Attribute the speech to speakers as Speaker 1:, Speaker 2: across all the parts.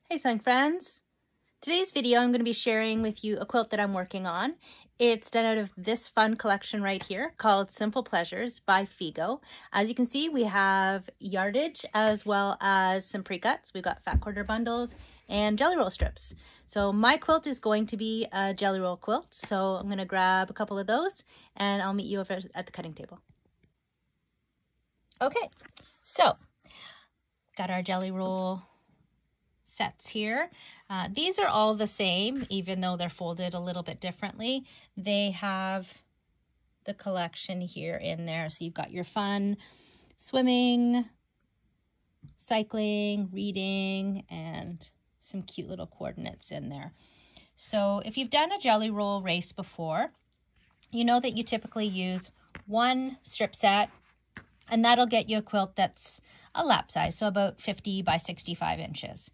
Speaker 1: Hey sewing friends! Today's video I'm going to be sharing with you a quilt that I'm working on. It's done out of this fun collection right here called Simple Pleasures by Figo. As you can see, we have yardage as well as some pre-cuts. We've got fat quarter bundles and jelly roll strips. So my quilt is going to be a jelly roll quilt. So I'm going to grab a couple of those and I'll meet you over at the cutting table. Okay, so got our jelly roll sets here. These are all the same, even though they're folded a little bit differently. They have the collection here in there. So you've got your fun swimming, cycling, reading, and some cute little coordinates in there. So if you've done a jelly roll race before, you know that you typically use one strip set, and that'll get you a quilt that's a lap size, so about 50 by 65 inches.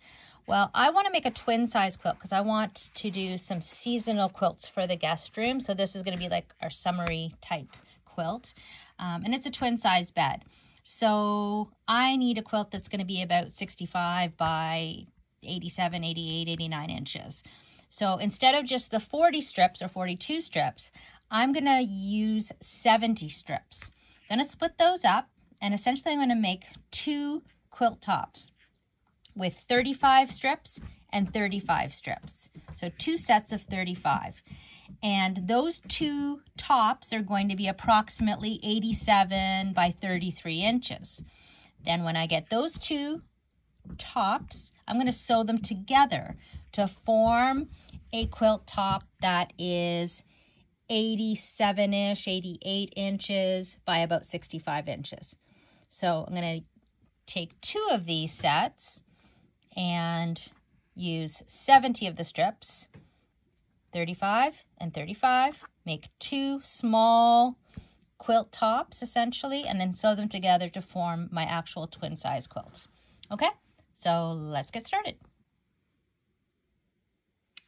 Speaker 1: Well, I want to make a twin size quilt because I want to do some seasonal quilts for the guest room. So this is going to be like our summery type quilt. And it's a twin size bed. So I need a quilt that's going to be about 65 by 87, 88, 89 inches. So instead of just the 40 strips or 42 strips, I'm going to use 70 strips. I'm going to split those up, and essentially I'm going to make two quilt tops with 35 strips and 35 strips. So two sets of 35. And those two tops are going to be approximately 87 by 33 inches. Then when I get those two tops, I'm going to sew them together to form a quilt top that is 87-ish, 88 inches by about 65 inches. So I'm going to take two of these sets and use 70 of the strips, 35 and 35, make two small quilt tops essentially, and then sew them together to form my actual twin size quilt. Okay, so let's get started.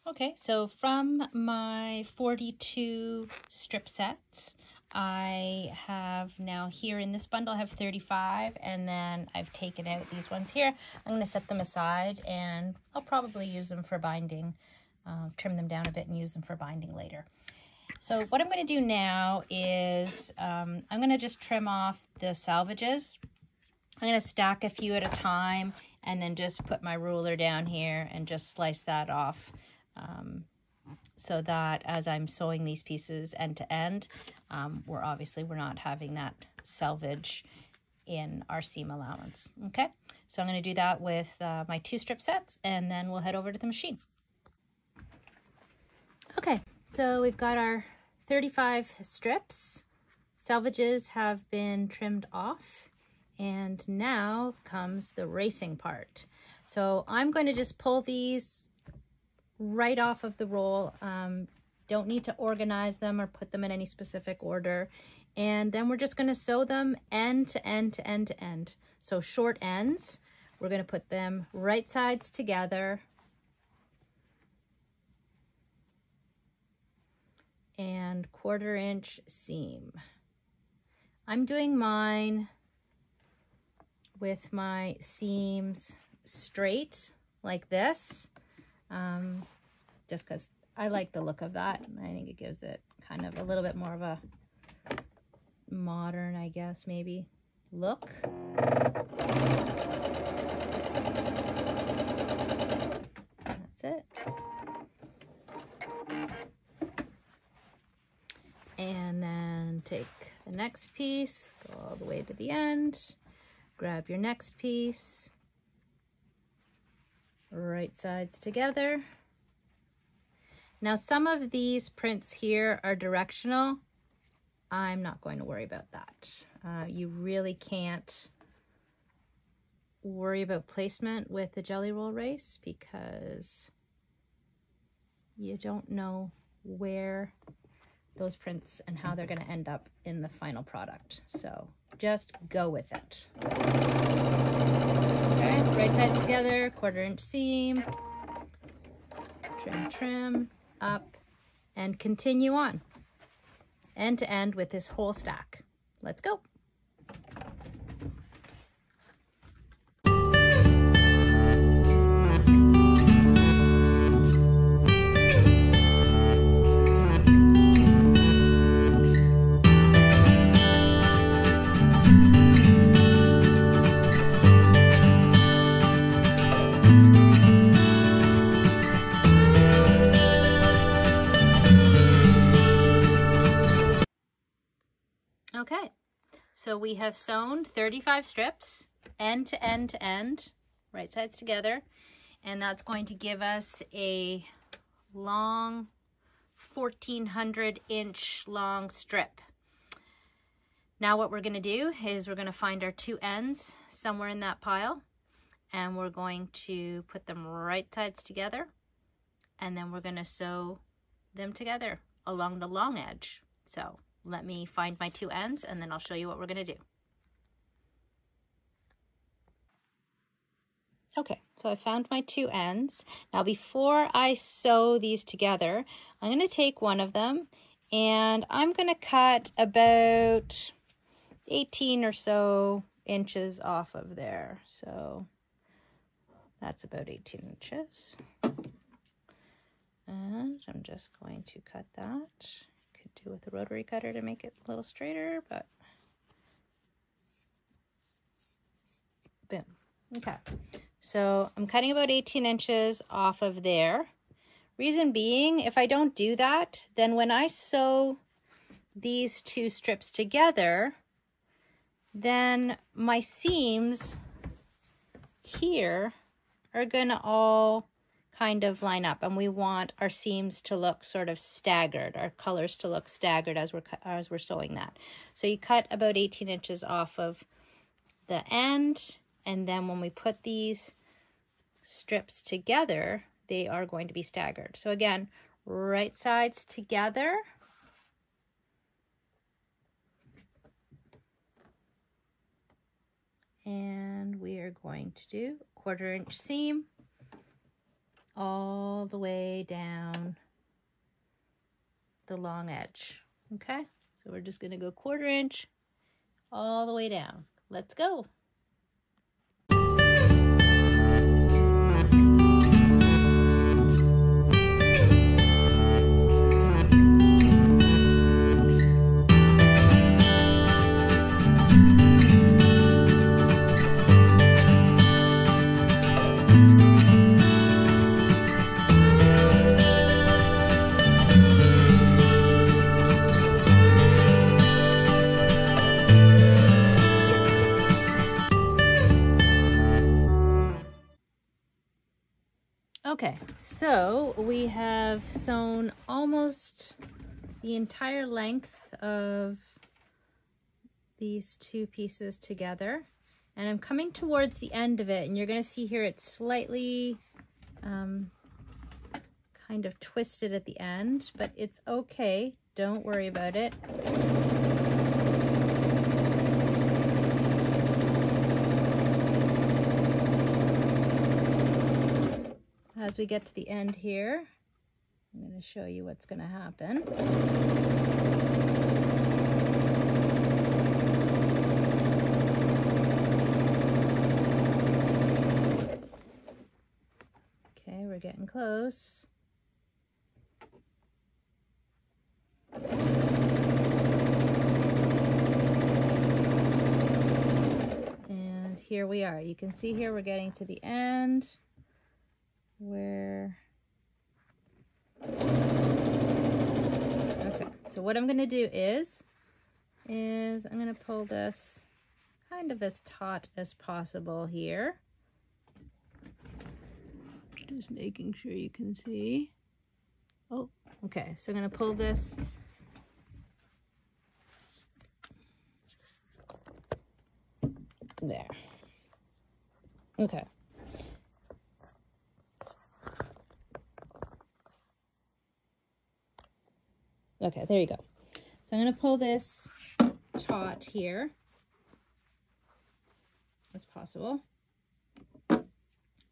Speaker 1: Okay, so from my 42 strip sets, I have now here in this bundle, I have 35, and then I've taken out these ones here. I'm going to set them aside, and I'll probably use them for binding, trim them down a bit and use them for binding later. So what I'm going to do now is I'm going to just trim off the salvages. I'm going to stack a few at a time and then just put my ruler down here and just slice that off. So that as I'm sewing these pieces end to end, we're not having that salvage in our seam allowance. Okay, so I'm going to do that with my two strip sets, and then we'll head over to the machine. Okay, so we've got our 35 strips. Salvages have been trimmed off, and now comes the racing part. So I'm going to just pull these right off of the roll. Don't need to organize them or put them in any specific order. And then we're just going to sew them end to end to end to end. So short ends, we're going to put them right sides together. And 1/4 inch seam. I'm doing mine with my seams straight like this. Just because I like the look of that. I think it gives it kind of a little bit more of a modern, I guess, maybe look. That's it. And then take the next piece, go all the way to the end, grab your next piece, right sides together. Now some of these prints here are directional. I'm not going to worry about that. You really can't worry about placement with the jelly roll race because you don't know where those prints and how they're going to end up in the final product. So just go with it. Okay, right sides together, 1/4 inch seam, trim, trim, up, and continue on end to end with this whole stack. Let's go. So we have sewn 35 strips, end to end to end, right sides together, and that's going to give us a long 1,400 inch long strip. Now what we're going to do is we're going to find our two ends somewhere in that pile, and we're going to put them right sides together, and then we're going to sew them together along the long edge. So let me find my two ends and then I'll show you what we're going to do. Okay, so I found my two ends. Now before I sew these together, I'm going to take one of them and I'm going to cut about 18 or so inches off of there. So that's about 18 inches. And I'm just going to cut that. Could do with a rotary cutter to make it a little straighter, but boom. Okay, so I'm cutting about 18 inches off of there. Reason being, if I don't do that, then when I sew these two strips together, then my seams here are gonna all kind of line up, and we want our seams to look sort of staggered, our colors to look staggered as we're sewing that. So you cut about 18 inches off of the end, and then when we put these strips together, they are going to be staggered. So again, right sides together. And we are going to do a 1/4 inch seam all the way down the long edge. Okay, so we're just going to go 1/4 inch all the way down. Let's go. Okay, so we have sewn almost the entire length of these two pieces together, and I'm coming towards the end of it, and you're going to see here it's slightly kind of twisted at the end, but it's okay, don't worry about it. As we get to the end here, I'm going to show you what's going to happen. Okay, we're getting close. And here we are. You can see here we're getting to the end. Okay, so what I'm going to do is I'm going to pull this kind of as taut as possible here. Just making sure you can see. Oh, okay, so I'm going to pull this there. Okay. Okay, there you go. So I'm going to pull this taut here as possible. And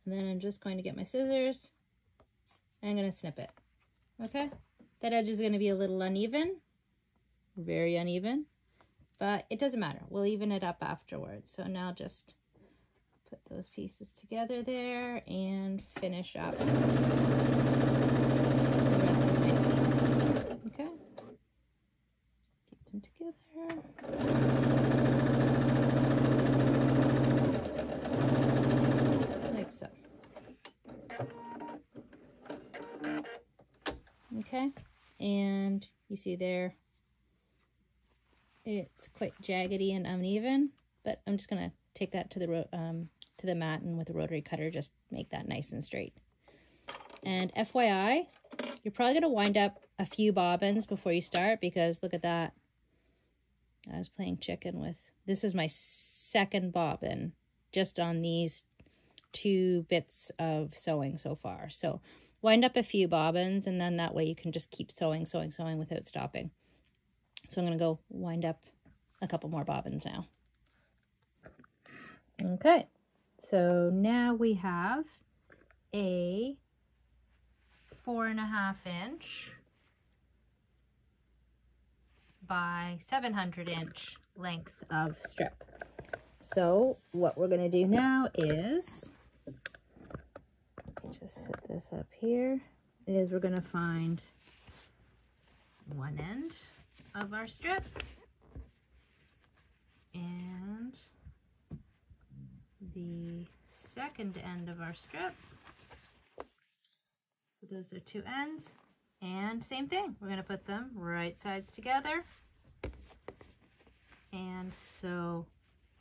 Speaker 1: then I'm just going to get my scissors and I'm going to snip it. Okay? That edge is going to be a little uneven, very uneven, but it doesn't matter. We'll even it up afterwards. So now just put those pieces together there and finish up the rest of my seam. Okay? Get them together. Like so. Okay? And you see there, it's quite jaggedy and uneven, but I'm just gonna take that to the mat and with a rotary cutter, just make that nice and straight. And FYI, you're probably gonna wind up a few bobbins before you start, because look at that. I was playing chicken with, this is my second bobbin just on these 2 bits of sewing so far. So wind up a few bobbins, and then that way you can just keep sewing without stopping. So I'm going to go wind up a couple more bobbins now. Okay, so now we have a 4.5 inch by 700 inch length of strip. So what we're going to do now is, just set this up here, is we're going to find one end of our strip and the second end of our strip. So those are 2 ends, and same thing, we're going to put them right sides together and sew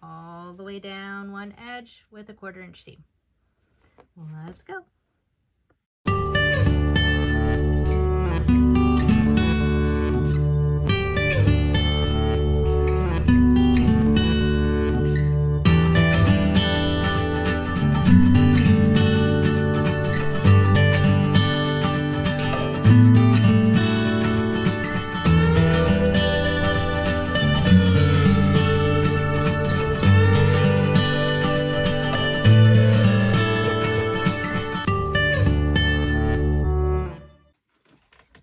Speaker 1: all the way down one edge with a 1/4 inch seam. Let's go.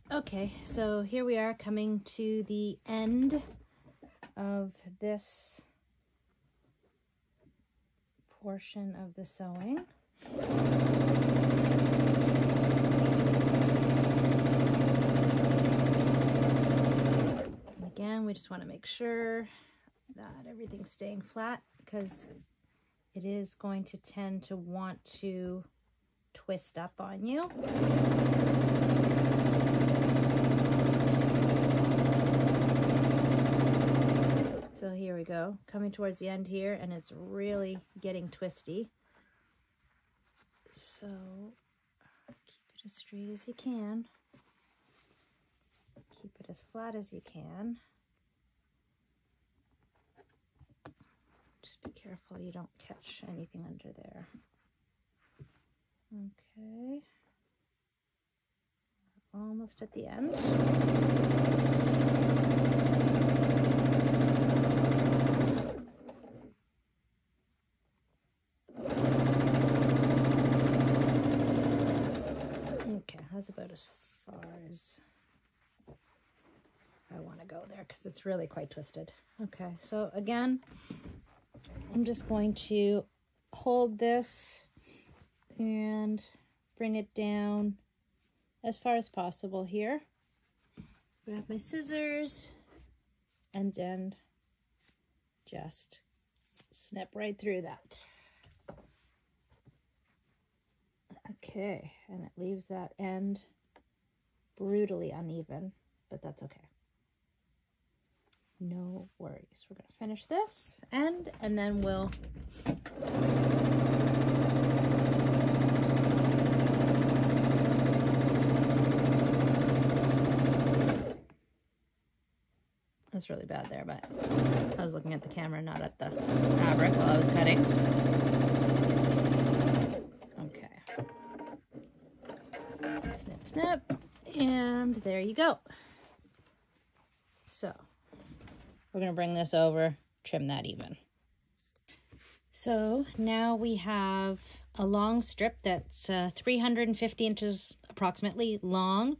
Speaker 1: Okay, so here we are coming to the end of this portion of the sewing. Again, we just want to make sure that everything's staying flat, because it is going to tend to want to twist up on you. So here we go, coming towards the end here, and it's really getting twisty. So keep it as straight as you can. Keep it as flat as you can. Just be careful you don't catch anything under there. Okay. Almost at the end. Okay, that's about as far as I want to go there, because it's really quite twisted. Okay, so again, I'm just going to hold this and bring it down as far as possible here. Grab my scissors and then just snip right through that. Okay, and it leaves that end brutally uneven, but that's okay. No worries. We're going to finish this end, and then we'll that's really bad there, but I was looking at the camera, not at the fabric while I was cutting. Okay. Snip, snip, and there you go. So we're going to bring this over, trim that even. So now we have a long strip that's 350 inches approximately long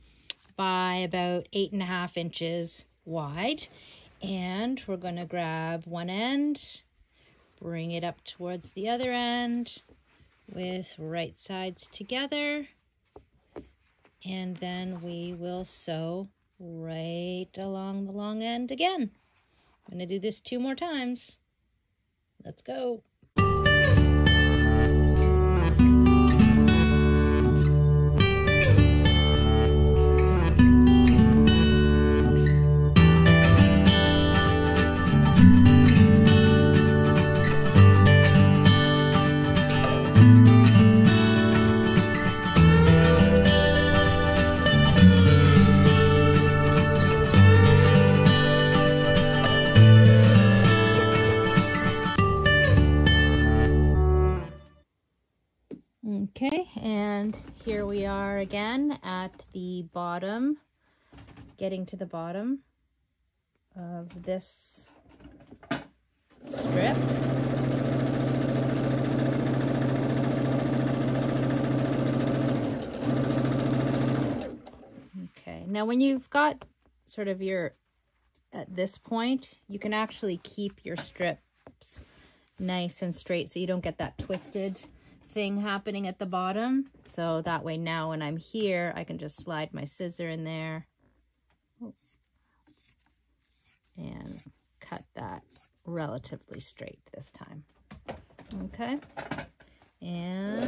Speaker 1: by about 8.5 inches wide. And we're going to grab one end, bring it up towards the other end with right sides together. And then we will sew right along the long end again. I'm going to do this 2 more times. Let's go. Okay, and here we are again at the bottom, getting to the bottom of this strip. Okay, now when you've got sort of your, at this point, you can actually keep your strips nice and straight so you don't get that twisted thing happening at the bottom. So that way now when I'm here, I can just slide my scissor in there and cut that relatively straight this time. Okay, and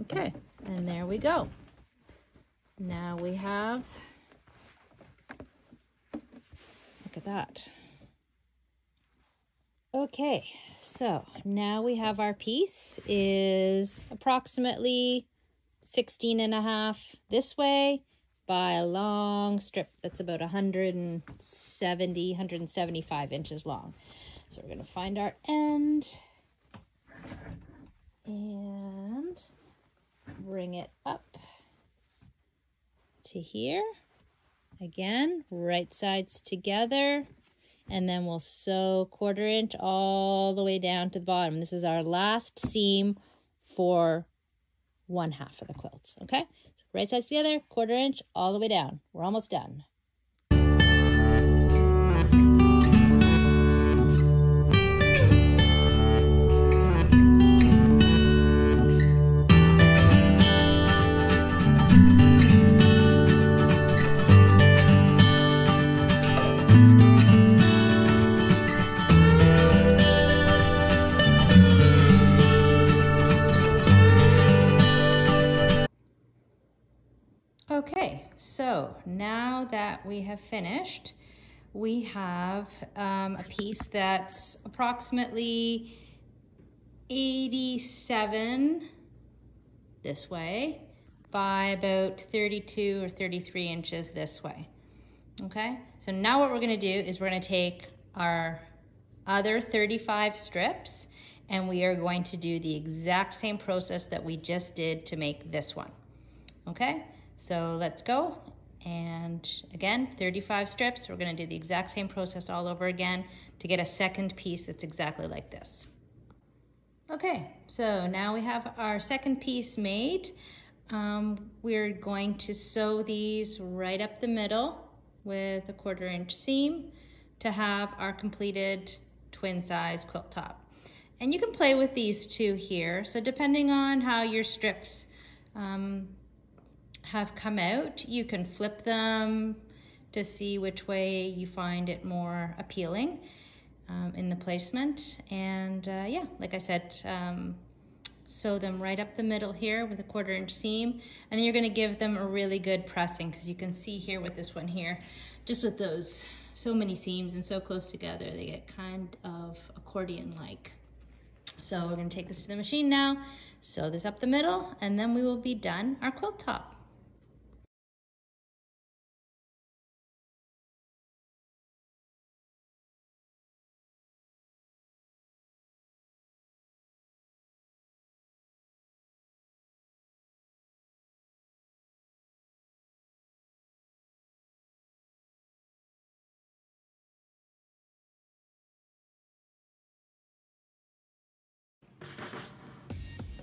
Speaker 1: okay, and there we go. Now we have, look at that. Okay, so now we have our piece is approximately 16.5 this way by a long strip that's about 175 inches long. So we're going to find our end and bring it up to here. Again, right sides together, and then we'll sew 1/4 inch all the way down to the bottom. This is our last seam for 1/2 of the quilt. Okay, so right sides together, 1/4 inch all the way down. We're almost done. Okay, so now that we have finished, we have a piece that's approximately 87 this way by about 32 or 33 inches this way. Okay, so now what we're going to do is we're going to take our other 35 strips and we are going to do the exact same process that we just did to make this one. Okay, so let's go. And again, 35 strips. We're going to do the exact same process all over again to get a second piece that's exactly like this. Okay, so now we have our second piece made. We're going to sew these right up the middle with a 1/4 inch seam to have our completed twin size quilt top. And you can play with these two here. So depending on how your strips have come out, you can flip them to see which way you find it more appealing in the placement. And yeah, like I said, sew them right up the middle here with a 1/4 inch seam, and then you're going to give them a really good pressing, because you can see here with this one here, just with those so many seams and so close together, they get kind of accordion-like. So we're going to take this to the machine now, sew this up the middle, and then we will be done our quilt top.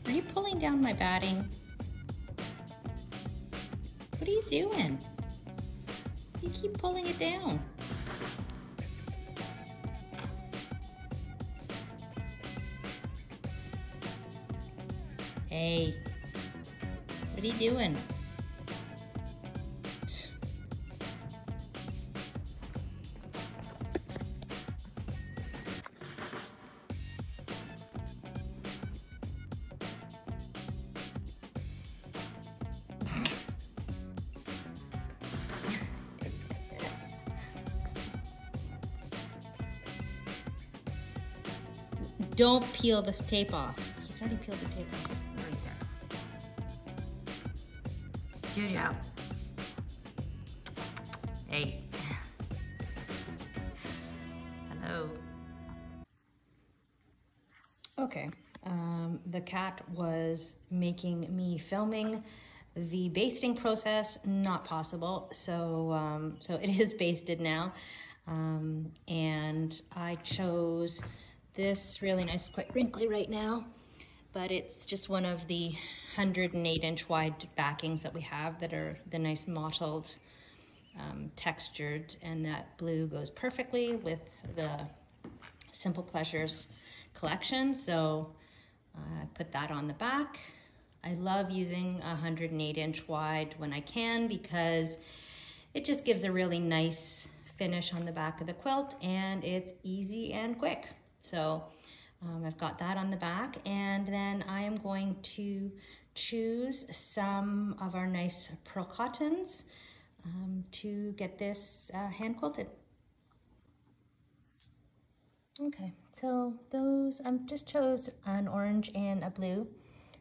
Speaker 1: Are you pulling down my batting? What are you doing? You keep pulling it down. Hey, what are you doing? Don't peel the tape off. He's already peeled the tape off. Right there. Juju. Hey. Okay, the cat was making me filming the basting process not possible, so so it is basted now, and I chose this really nice, quite wrinkly right now, but it's just one of the 108-inch wide backings that we have that are the nice mottled, textured, and that blue goes perfectly with the Simple Pleasures collection, so I put that on the back. I love using 108-inch wide when I can because it just gives a really nice finish on the back of the quilt, and it's easy and quick. So I've got that on the back, and then I am going to choose some of our nice pearl cottons to get this hand quilted. Okay, so those, I just chose an orange and a blue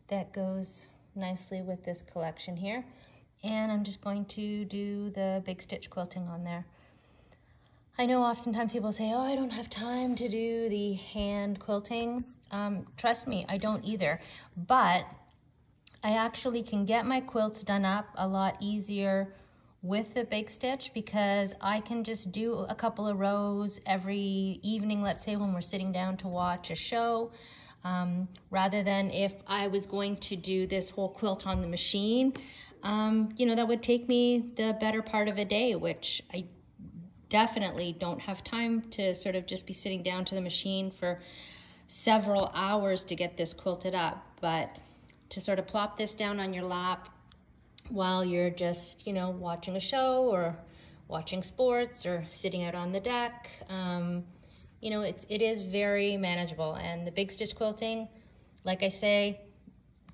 Speaker 1: that goes nicely with this collection here. And I'm just going to do the big stitch quilting on there. I know oftentimes people say, oh, I don't have time to do the hand quilting. Trust me, I don't either. But I actually can get my quilts done up a lot easier with the big stitch because I can just do a couple of rows every evening, let's say when we're sitting down to watch a show, rather than if I was going to do this whole quilt on the machine, you know, that would take me the better part of a day, which I definitely don't have time to sort of just be sitting down to the machine for several hours to get this quilted up. But to sort of plop this down on your lap while you're just, you know, watching a show or watching sports or sitting out on the deck, you know, it is very manageable. And the big stitch quilting, like I say,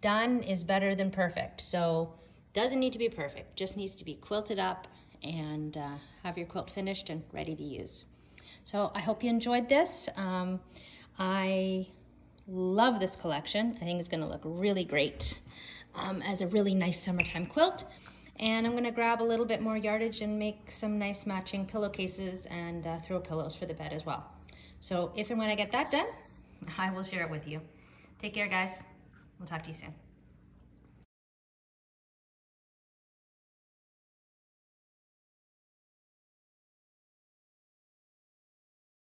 Speaker 1: done is better than perfect. So doesn't need to be perfect, just needs to be quilted up and have your quilt finished and ready to use. So I hope you enjoyed this. I love this collection. I think it's gonna look really great as a really nice summertime quilt. And I'm gonna grab a little bit more yardage and make some nice matching pillowcases and throw pillows for the bed as well. So if and when I get that done, I will share it with you. Take care, guys. We'll talk to you soon.